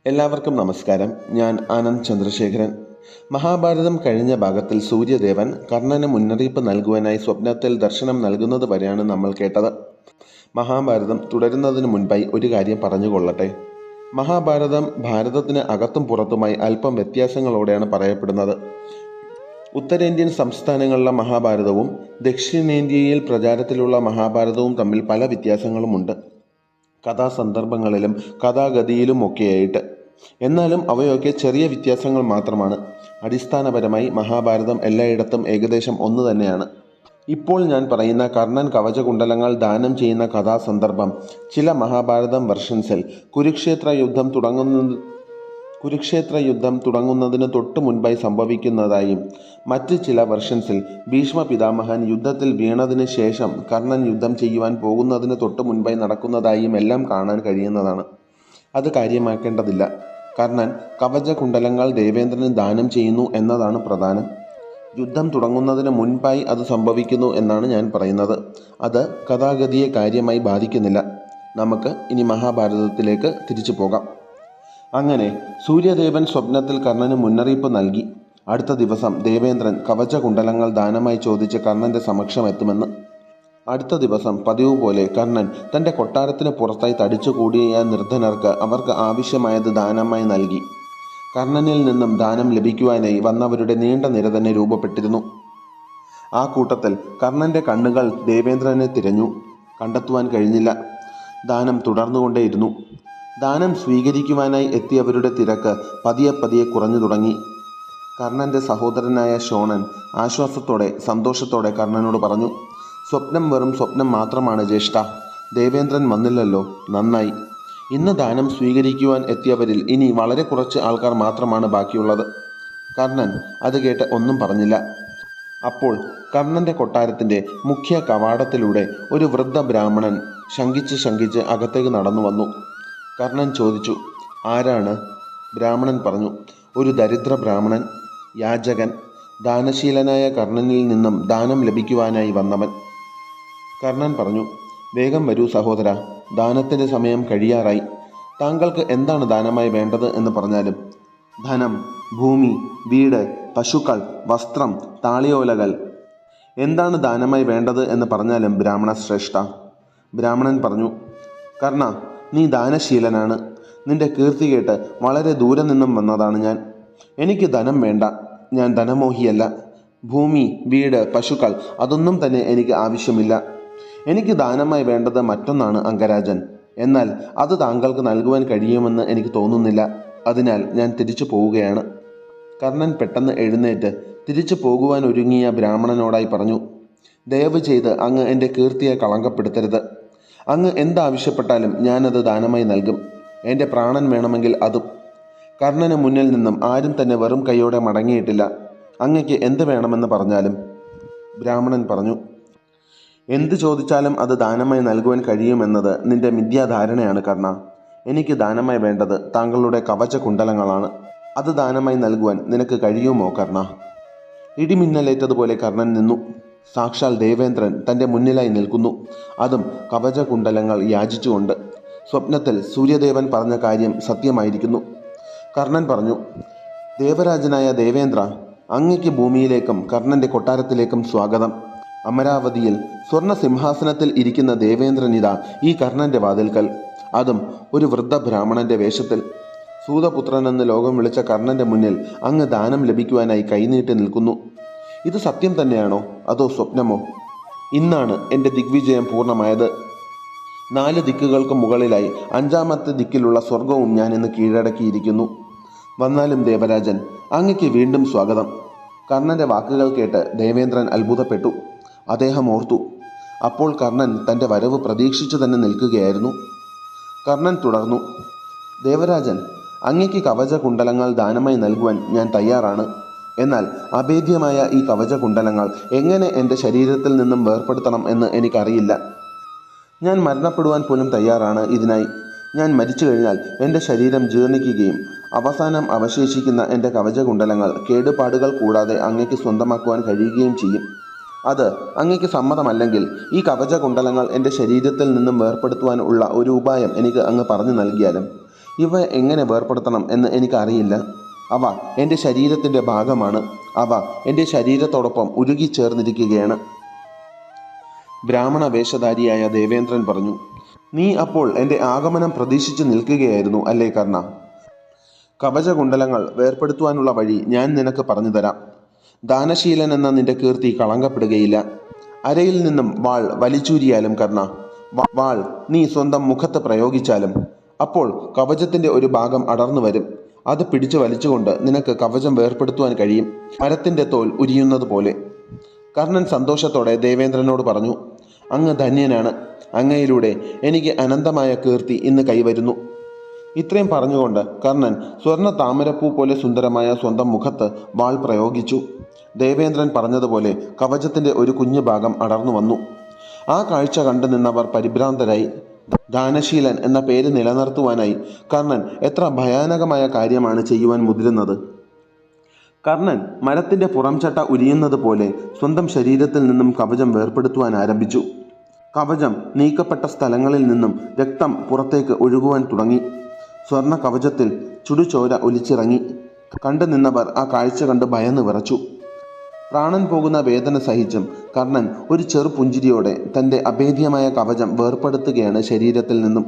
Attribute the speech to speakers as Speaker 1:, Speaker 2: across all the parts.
Speaker 1: എല്ലാവർക്കും നമസ്കാരം. ഞാൻ ആനന്ദ് ചന്ദ്രശേഖരൻ. മഹാഭാരതം കഴിഞ്ഞ ഭാഗത്തിൽ സൂര്യദേവൻ കർണന് മുന്നറിയിപ്പ് നൽകുവാനായി സ്വപ്നത്തിൽ ദർശനം നൽകുന്നത് വരെയാണ് നമ്മൾ കേട്ടത്. മഹാഭാരതം തുടരുന്നതിന് മുൻപായി ഒരു കാര്യം പറഞ്ഞുകൊള്ളട്ടെ. മഹാഭാരതം ഭാരതത്തിന് അകത്തും പുറത്തുമായി അല്പം വ്യത്യാസങ്ങളോടെയാണ് പറയപ്പെടുന്നത്. ഉത്തരേന്ത്യൻ സംസ്ഥാനങ്ങളിലെ മഹാഭാരതവും ദക്ഷിണേന്ത്യയിൽ പ്രചാരത്തിലുള്ള മഹാഭാരതവും തമ്മിൽ പല വ്യത്യാസങ്ങളുമുണ്ട്, കഥാസന്ദർഭങ്ങളിലും കഥാഗതിയിലുമൊക്കെയായിട്ട്. എന്നാലും അവയൊക്കെ ചെറിയ വ്യത്യാസങ്ങൾ മാത്രമാണ്. അടിസ്ഥാനപരമായി മഹാഭാരതം എല്ലായിടത്തും ഏകദേശം ഒന്ന് തന്നെയാണ്. ഇപ്പോൾ ഞാൻ പറയുന്ന കർണൻ കവചകുണ്ടലങ്ങൾ ദാനം ചെയ്യുന്ന കഥാസന്ദർഭം ചില മഹാഭാരതം വെർഷൻസിൽ കുരുക്ഷേത്ര യുദ്ധം തുടങ്ങുന്നതിന് തൊട്ടു മുൻപായി സംഭവിക്കുന്നതായും മറ്റ് ചില വെർഷൻസിൽ ഭീഷ്മ പിതാമഹൻ യുദ്ധത്തിൽ വീണതിന് ശേഷം കർണൻ യുദ്ധം ചെയ്യുവാൻ പോകുന്നതിന് തൊട്ടു മുൻപായി നടക്കുന്നതായും എല്ലാം കാണാൻ കഴിയുന്നതാണ്. അത് കാര്യമാക്കേണ്ടതില്ല. കർണൻ കവചകുണ്ടലങ്ങൾ ദേവേന്ദ്രന് ദാനം ചെയ്യുന്നു എന്നതാണ് പ്രധാനം. യുദ്ധം തുടങ്ങുന്നതിന് മുൻപായി അത് സംഭവിക്കുന്നു എന്നാണ് ഞാൻ പറയുന്നത്. അത് കഥാഗതിയെ കാര്യമായി ബാധിക്കുന്നില്ല. നമുക്ക് ഇനി മഹാഭാരതത്തിലേക്ക് തിരിച്ചു പോകാം. അങ്ങനെ സൂര്യദേവൻ സ്വപ്നത്തിൽ കർണന് മുന്നറിയിപ്പ് നൽകി. അടുത്ത ദിവസം ദേവേന്ദ്രൻ കവചകുണ്ടലങ്ങൾ ദാനമായി ചോദിച്ച് കർണന്റെ സമക്ഷം എത്തുമെന്ന്. അടുത്ത ദിവസം പതിവ് പോലെ കർണൻ തൻ്റെ കൊട്ടാരത്തിന് പുറത്തായി തടിച്ചുകൂടിയ നിർധനർക്ക് അവർക്ക് ആവശ്യമായത് ദാനമായി നൽകി. കർണനിൽ നിന്നും ദാനം ലഭിക്കുവാനായി വന്നവരുടെ നീണ്ട നിര തന്നെ രൂപപ്പെട്ടിരുന്നു. ആ കൂട്ടത്തിൽ കർണന്റെ കണ്ണുകൾ ദേവേന്ദ്രനെ തിരഞ്ഞു. കണ്ടെത്തുവാൻ കഴിഞ്ഞില്ല. ദാനം തുടർന്നുകൊണ്ടേയിരുന്നു. ദാനം സ്വീകരിക്കുവാനായി എത്തിയവരുടെ തിരക്ക് പതിയെ കുറഞ്ഞു തുടങ്ങി. കർണന്റെ സഹോദരനായ ശോണൻ ആശ്വാസത്തോടെ സന്തോഷത്തോടെ കർണനോട് പറഞ്ഞു, സ്വപ്നം വെറും സ്വപ്നം മാത്രമാണ് ജ്യേഷ്ഠ. ദേവേന്ദ്രൻ വന്നില്ലല്ലോ, നന്നായി. ഇന്ന് ദാനം സ്വീകരിക്കുവാൻ എത്തിയവരിൽ ഇനി വളരെ കുറച്ച് ആൾക്കാർ മാത്രമാണ് ബാക്കിയുള്ളത്. കർണൻ അത് കേട്ട് ഒന്നും പറഞ്ഞില്ല. അപ്പോൾ കർണന്റെ കൊട്ടാരത്തിന്റെ മുഖ്യ കവാടത്തിലൂടെ ഒരു വൃദ്ധ ബ്രാഹ്മണൻ ശങ്കിച്ച് അകത്തേക്ക് നടന്നു വന്നു. കർണൻ ചോദിച്ചു, ആരാണ്? ബ്രാഹ്മണൻ പറഞ്ഞു, ഒരു ദരിദ്ര ബ്രാഹ്മണൻ, യാചകൻ, ദാനശീലനായ കർണനിൽ നിന്നും ദാനം ലഭിക്കുവാനായി വന്നവൻ. കർണൻ പറഞ്ഞു, വേഗം വരൂ സഹോദര, ദാനത്തിൻ്റെ സമയം കഴിയാറായി. താങ്കൾക്ക് എന്താണ് ദാനമായി വേണ്ടത് എന്ന് പറഞ്ഞാലും. ധനം, ഭൂമി, വീട്, പശുക്കൾ, വസ്ത്രം, താളിയോലകൾ, എന്താണ് ദാനമായി വേണ്ടത് എന്ന് പറഞ്ഞാലും ബ്രാഹ്മണ ശ്രേഷ്ഠ. ബ്രാഹ്മണൻ പറഞ്ഞു, കർണ, നീ ദാനശീലനാണ്. നിന്റെ കീർത്തി കേട്ട് വളരെ ദൂരെ നിന്നും വന്നതാണ് ഞാൻ. എനിക്ക് ധനം വേണ്ട, ഞാൻ ധനമോഹിയല്ല. ഭൂമി, വീട്, പശുക്കൾ അതൊന്നും തന്നെ എനിക്ക് ആവശ്യമില്ല. എനിക്ക് ദാനമായി വേണ്ടത് മറ്റൊന്നാണ് അംഗരാജൻ. എന്നാൽ അത് താങ്കൾക്ക് നൽകുവാൻ കഴിയുമെന്ന് എനിക്ക് തോന്നുന്നില്ല. അതിനാൽ ഞാൻ തിരിച്ചു പോവുകയാണ്. കർണൻ പെട്ടെന്ന് എഴുന്നേറ്റ് തിരിച്ചു പോകുവാൻ ഒരുങ്ങിയ ബ്രാഹ്മണനോടായി പറഞ്ഞു, ദയവ് ചെയ്ത് അങ്ങ് എൻ്റെ കീർത്തിയെ കളങ്കപ്പെടുത്തരുത്. അങ്ങ് എന്താവശ്യപ്പെട്ടാലും ഞാനത് ദാനമായി നൽകും. എൻ്റെ പ്രാണൻ വേണമെങ്കിൽ അതും. കർണന് മുന്നിൽ നിന്നും ആരും തന്നെ വെറും കൈയോടെ മടങ്ങിയിട്ടില്ല. അങ്ങയ്ക്ക് എന്ത് വേണമെന്ന് പറഞ്ഞാലും. ബ്രാഹ്മണൻ പറഞ്ഞു, എന്ത് ചോദിച്ചാലും അത് ദാനമായി നൽകുവാൻ കഴിയുമെന്നത് നിന്റെ മിഥ്യാധാരണയാണ് കർണ. എനിക്ക് ദാനമായി വേണ്ടത് താങ്കളുടെ കവചകുണ്ടലങ്ങളാണ്. അത് ദാനമായി നൽകുവാൻ നിനക്ക് കഴിയുമോ കർണ? ഇടിമിന്നലേറ്റതുപോലെ കർണൻ നിന്നു. സാക്ഷാൽ ദേവേന്ദ്രൻ തൻ്റെ മുന്നിലായി നിൽക്കുന്നു, അതും കവചകുണ്ടലങ്ങൾ യാചിച്ചുകൊണ്ട്. സ്വപ്നത്തിൽ സൂര്യദേവൻ പറഞ്ഞ കാര്യം സത്യമായിരിക്കുന്നു. കർണൻ പറഞ്ഞു, ദേവരാജനായ ദേവേന്ദ്ര, അങ്ങയ്ക്ക് ഭൂമിയിലേക്കും കർണന്റെ കൊട്ടാരത്തിലേക്കും സ്വാഗതം. അമരാവതിയിൽ സ്വർണ്ണ സിംഹാസനത്തിൽ ഇരിക്കുന്ന ദേവേന്ദ്രനിതാ ഈ കർണന്റെ വാതിൽക്കൽ, അതും ഒരു വൃദ്ധ ബ്രാഹ്മണന്റെ വേഷത്തിൽ. സൂതപുത്രനെന്ന് ലോകം വിളിച്ച കർണന്റെ മുന്നിൽ അങ്ങ് ദാനം ലഭിക്കുവാനായി കൈനീട്ടി നിൽക്കുന്നു. ഇത് സത്യം തന്നെയാണോ അതോ സ്വപ്നമോ? ഇന്നാണ് എൻ്റെ ദിഗ്വിജയം പൂർണ്ണമായത്. 4 ദിക്കുകൾക്ക് മുകളിലായി 5ാമത്തെ ദിക്കിലുള്ള സ്വർഗവും ഞാൻ ഇന്ന് കീഴടക്കിയിരിക്കുന്നു. വന്നാലും ദേവരാജൻ, അങ്ങയ്ക്ക് വീണ്ടും സ്വാഗതം. കർണന്റെ വാക്കുകൾ കേട്ട് ദേവേന്ദ്രൻ അത്ഭുതപ്പെട്ടു. അദ്ദേഹം ഓർത്തു, അപ്പോൾ കർണൻ തൻ്റെ വരവ് പ്രതീക്ഷിച്ചു തന്നെ നിൽക്കുകയായിരുന്നു. കർണൻ തുടർന്നു, ദേവരാജൻ, അങ്ങയ്ക്ക് കവചകുണ്ടലങ്ങൾ ദാനമായി നൽകുവാൻ ഞാൻ തയ്യാറാണ്. എന്നാൽ അഭേദ്യമായ ഈ കവചകുണ്ടലങ്ങൾ എങ്ങനെ എൻ്റെ ശരീരത്തിൽ നിന്നും വേർപെടുത്തണം എന്ന് എനിക്കറിയില്ല. ഞാൻ മരണപ്പെടുവാൻ പോലും തയ്യാറാണ് ഇതിനായി. ഞാൻ മരിച്ചു കഴിഞ്ഞാൽ എൻ്റെ ശരീരം ജീർണിക്കുകയും അവസാനം അവശേഷിക്കുന്ന എൻ്റെ കവചകുണ്ടലങ്ങൾ കേടുപാടുകൾ കൂടാതെ അങ്ങയ്ക്ക് സ്വന്തമാക്കുവാൻ കഴിയുകയും ചെയ്യും. അത് അങ്ങയ്ക്ക് സമ്മതമല്ലെങ്കിൽ ഈ കവചകുണ്ടലങ്ങൾ എൻ്റെ ശരീരത്തിൽ നിന്നും വേർപെടുത്തുവാൻ ഉള്ള ഒരു ഉപായം എനിക്ക് അങ്ങ് പറഞ്ഞു നൽകിയാലും. ഇവ എങ്ങനെ വേർപെടുത്തണം എന്ന് എനിക്കറിയില്ല. അവ എൻ്റെ ശരീരത്തിൻ്റെ ഭാഗമാണ്. അവ എൻ്റെ ശരീരത്തോടൊപ്പം ഉരുകിച്ചേർന്നിരിക്കുകയാണ്. ബ്രാഹ്മണ വേഷധാരിയായ ദേവേന്ദ്രൻ പറഞ്ഞു. നീ അപ്പോൾ എൻ്റെ ആഗമനം പ്രതീക്ഷിച്ചു നിൽക്കുകയായിരുന്നു അല്ലേ കർണ? കവചകുണ്ടലങ്ങൾ വേർപെടുത്തുവാനുള്ള വഴി ഞാൻ നിനക്ക് പറഞ്ഞു തരാം. ദാനശീലൻ എന്ന നിന്റെ കീർത്തി കളങ്കപ്പെടുകയില്ല. അരയിൽ നിന്നും വാൾ വലിച്ചൂരിയാലും കർണ, വാൾ നീ സ്വന്തം മുഖത്ത് പ്രയോഗിച്ചാലും അപ്പോൾ കവചത്തിൻ്റെ ഒരു ഭാഗം അടർന്നു വരും. അത് പിടിച്ചു വലിച്ചുകൊണ്ട് നിനക്ക് കവചം വേർപെടുത്തുവാൻ കഴിയും, മരത്തിൻ്റെ തോൽ ഉരിയുന്നത് പോലെ. കർണൻ സന്തോഷത്തോടെ ദേവേന്ദ്രനോട് പറഞ്ഞു. അങ്ങ് ധന്യനാണ്. അങ്ങയിലൂടെ എനിക്ക് അനന്തമായ കീർത്തി ഇന്ന് കൈവരുന്നു. ഇത്രയും പറഞ്ഞുകൊണ്ട് കർണൻ സ്വർണ്ണ താമരപ്പൂ പോലെ സുന്ദരമായ സ്വന്തം മുഖത്ത് വാൾ പ്രയോഗിച്ചു. ദേവേന്ദ്രൻ പറഞ്ഞതുപോലെ കവചത്തിൻ്റെ ഒരു കുഞ്ഞു ഭാഗം അടർന്നു വന്നു. ആ കാഴ്ച കണ്ടു നിന്നവർ പരിഭ്രാന്തരായി. ദാനശീലൻ എന്ന പേര് നിലനിർത്തുവാനായി കർണൻ എത്ര ഭയാനകമായ കാര്യമാണ് ചെയ്യുവാൻ മുതിരുന്നത്. കർണൻ മരത്തിൻ്റെ പുറംചട്ട ഉരിയുന്നത് പോലെ സ്വന്തം ശരീരത്തിൽ നിന്നും കവചം വേർപെടുത്തുവാൻ ആരംഭിച്ചു. കവചം നീക്കപ്പെട്ട സ്ഥലങ്ങളിൽ നിന്നും രക്തം പുറത്തേക്ക് ഒഴുകുവാൻ തുടങ്ങി. സ്വർണ്ണ കവചത്തിൽ ചുടുചോര ഒലിച്ചിറങ്ങി. കണ്ടു നിന്നവർ ആ കാഴ്ച കണ്ട് ഭയന്ന് വിറച്ചു. പ്രാണൻ പോകുന്ന വേദന സഹിച്ചും കർണൻ ഒരു ചെറു പുഞ്ചിരിയോടെ തൻ്റെ അഭേദ്യമായ കവചം വേർപെടുത്തുകയാണ് ശരീരത്തിൽ നിന്നും.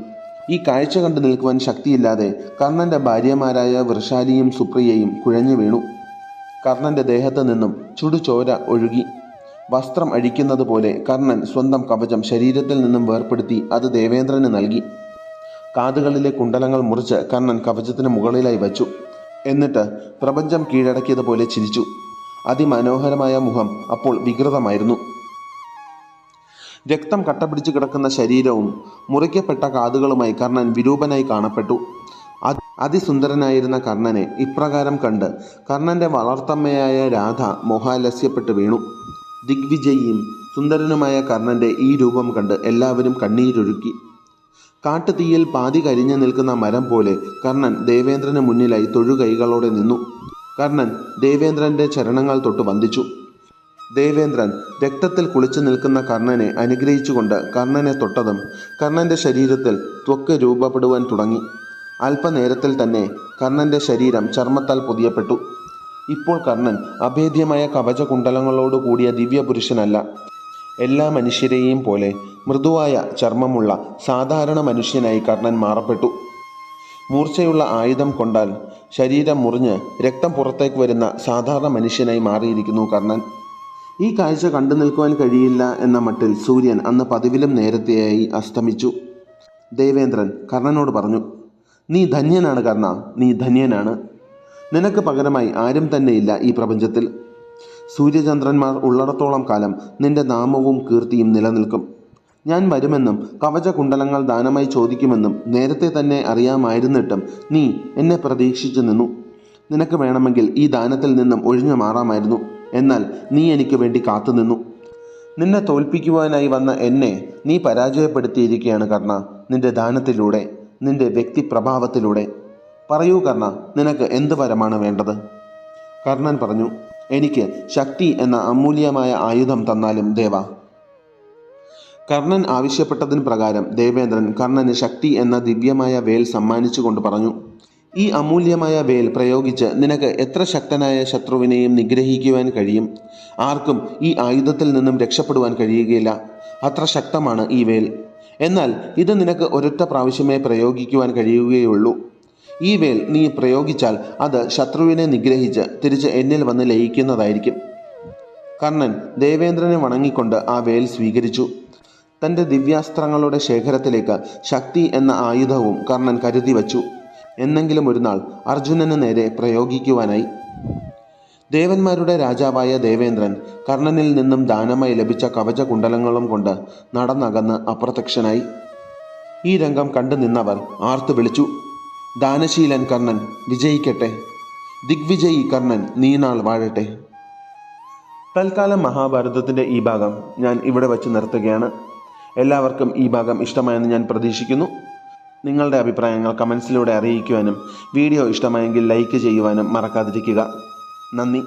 Speaker 1: ഈ കാഴ്ച കണ്ടു നിൽക്കുവാൻ ശക്തിയില്ലാതെ കർണൻ്റെ ഭാര്യമാരായ വൃഷാലിയും സുപ്രിയയും കുഴഞ്ഞു വീണു. കർണൻ്റെ ദേഹത്ത് നിന്നും ചുടുചോര ഒഴുകി. വസ്ത്രം അഴിക്കുന്നത് പോലെ കർണൻ സ്വന്തം കവചം ശരീരത്തിൽ നിന്നും വേർപെടുത്തി അത് ദേവേന്ദ്രന് നൽകി. കാതുകളിലെ കുണ്ടലങ്ങൾ മുറിച്ച് കർണൻ കവചത്തിന് മുകളിലായി വച്ചു. എന്നിട്ട് പ്രപഞ്ചം കീഴടക്കിയതുപോലെ ചിരിച്ചു. അതിമനോഹരമായ മുഖം അപ്പോൾ വികൃതമായിരുന്നു. രക്തം കട്ടപിടിച്ച് കിടക്കുന്ന ശരീരവും മുറിക്കപ്പെട്ട കാതുകളുമായി കർണൻ വിരൂപനായി കാണപ്പെട്ടു. അതിസുന്ദരനായിരുന്ന കർണനെ ഇപ്രകാരം കണ്ട് കർണൻ്റെ വളർത്തമ്മയായ രാധ മോഹാലസ്യപ്പെട്ട് വീണു. ദിഗ്വിജയിയും സുന്ദരനുമായ കർണൻ്റെ ഈ രൂപം കണ്ട് എല്ലാവരും കണ്ണീരൊഴുക്കി. കാട്ടുതീയിൽ പാതി കരിഞ്ഞു നിൽക്കുന്ന മരം പോലെ കർണൻ ദേവേന്ദ്രന് മുന്നിലായി തൊഴുകൈകളോടെ നിന്നു. കർണൻ ദേവേന്ദ്രൻ്റെ ചരണങ്ങൾ തൊട്ട് വന്ദിച്ചു. ദേവേന്ദ്രൻ രക്തത്തിൽ കുളിച്ചു നിൽക്കുന്ന കർണനെ അനുഗ്രഹിച്ചുകൊണ്ട് കർണനെ തൊട്ടതും കർണൻ്റെ ശരീരത്തിൽ ത്വക്ക് രൂപപ്പെടുവാൻ തുടങ്ങി. അല്പനേരത്തിൽ തന്നെ കർണൻ്റെ ശരീരം ചർമ്മത്താൽ പൊതിയപ്പെട്ടു. ഇപ്പോൾ കർണൻ അഭേദ്യമായ കവചകുണ്ടലങ്ങളോട് കൂടിയ ദിവ്യപുരുഷനല്ല. എല്ലാ മനുഷ്യരെയും പോലെ മൃദുവായ ചർമ്മമുള്ള സാധാരണ മനുഷ്യനായി കർണൻ മാറപ്പെട്ടു. മൂർച്ചയുള്ള ആയുധം കൊണ്ടാൽ ശരീരം മുറിഞ്ഞ് രക്തം പുറത്തേക്ക് വരുന്ന സാധാരണ മനുഷ്യനായി മാറിയിരിക്കുന്നു കർണൻ. ഈ കാഴ്ച കണ്ടു നിൽക്കുവാൻ കഴിയില്ല എന്ന മട്ടിൽ സൂര്യൻ അന്ന് പതിവിലും നേരത്തെയായി അസ്തമിച്ചു. ദേവേന്ദ്രൻ കർണനോട് പറഞ്ഞു. നീ ധന്യനാണ് കർണ, നീ ധന്യനാണ്. നിനക്ക് പകരമായി ആരും തന്നെയില്ല ഈ പ്രപഞ്ചത്തിൽ. സൂര്യചന്ദ്രന്മാർ ഉള്ളിടത്തോളം കാലം നിന്റെ നാമവും കീർത്തിയും നിലനിൽക്കും. ഞാൻ വരുമെന്നും കവചകുണ്ടലങ്ങൾ ദാനമായി ചോദിക്കുമെന്നും നേരത്തെ തന്നെ അറിയാമായിരുന്നിട്ടും നീ എന്നെ പ്രതീക്ഷിച്ചു നിന്നു. നിനക്ക് വേണമെങ്കിൽ ഈ ദാനത്തിൽ നിന്നും ഒഴിഞ്ഞു മാറാമായിരുന്നു. എന്നാൽ നീ എനിക്ക് വേണ്ടി കാത്തുനിന്നു. നിന്നെ തോൽപ്പിക്കുവാനായി വന്ന എന്നെ നീ പരാജയപ്പെടുത്തിയിരിക്കുകയാണ് കർണ, നിന്റെ ദാനത്തിലൂടെ, നിന്റെ വ്യക്തിപ്രഭാവത്തിലൂടെ. പറയൂ കർണ, നിനക്ക് എന്ത് വരമാണ് വേണ്ടത്? കർണൻ പറഞ്ഞു. എനിക്ക് ശക്തി എന്ന അമൂല്യമായ ആയുധം തന്നാലും ദേവ. കർണൻ ആവശ്യപ്പെട്ടതിന് പ്രകാരം ദേവേന്ദ്രൻ കർണന് ശക്തി എന്ന ദിവ്യമായ വേൽ സമ്മാനിച്ചുകൊണ്ട് പറഞ്ഞു. ഈ അമൂല്യമായ വേൽ പ്രയോഗിച്ച് നിനക്ക് എത്ര ശക്തനായ ശത്രുവിനെയും നിഗ്രഹിക്കുവാൻ കഴിയും. ആർക്കും ഈ ആയുധത്തിൽ നിന്നും രക്ഷപ്പെടുവാൻ കഴിയുകയില്ല. അത്ര ശക്തമാണ് ഈ വേൽ. എന്നാൽ ഇത് നിനക്ക് ഒരൊറ്റ പ്രാവശ്യമേ പ്രയോഗിക്കുവാൻ കഴിയുകയുള്ളൂ. ഈ വേൽ നീ പ്രയോഗിച്ചാൽ അത് ശത്രുവിനെ നിഗ്രഹിച്ച് തിരിച്ച് എന്നിൽ വന്ന് ലയിക്കുന്നതായിരിക്കും. കർണൻ ദേവേന്ദ്രനെ വണങ്ങിക്കൊണ്ട് ആ വേൽ സ്വീകരിച്ചു. തൻ്റെ ദിവ്യാസ്ത്രങ്ങളുടെ ശേഖരത്തിലേക്ക് ശക്തി എന്ന ആയുധവും കർണൻ കരുതി വച്ചു. എന്നെങ്കിലും ഒരു നാൾ അർജുനന് നേരെ പ്രയോഗിക്കുവാനായി. ദേവന്മാരുടെ രാജാവായ ദേവേന്ദ്രൻ കർണനിൽ നിന്നും ദാനമായി ലഭിച്ച കവചകുണ്ടലങ്ങളും കൊണ്ട് നടന്നകന്ന് അപ്രത്യക്ഷനായി. ഈ രംഗം കണ്ടു നിന്നവർ ആർത്തു വിളിച്ചു. ദാനശീലൻ കർണൻ വിജയിക്കട്ടെ, ദിഗ്വിജയി കർണൻ നീനാൾ വാഴട്ടെ. തൽക്കാലം മഹാഭാരതത്തിൻ്റെ ഈ ഭാഗം ഞാൻ ഇവിടെ വച്ച് നിർത്തുകയാണ്. എല്ലാവർക്കും ഈ ഭാഗം ഇഷ്ടമായെന്ന് ഞാൻ പ്രതീക്ഷിക്കുന്നു. നിങ്ങളുടെ അഭിപ്രായങ്ങൾ കമൻസിലൂടെ അറിയിക്കുവാനും വീഡിയോ ഇഷ്ടമായെങ്കിൽ ലൈക്ക് ചെയ്യുവാനും മറക്കാതിരിക്കുക. നന്ദി.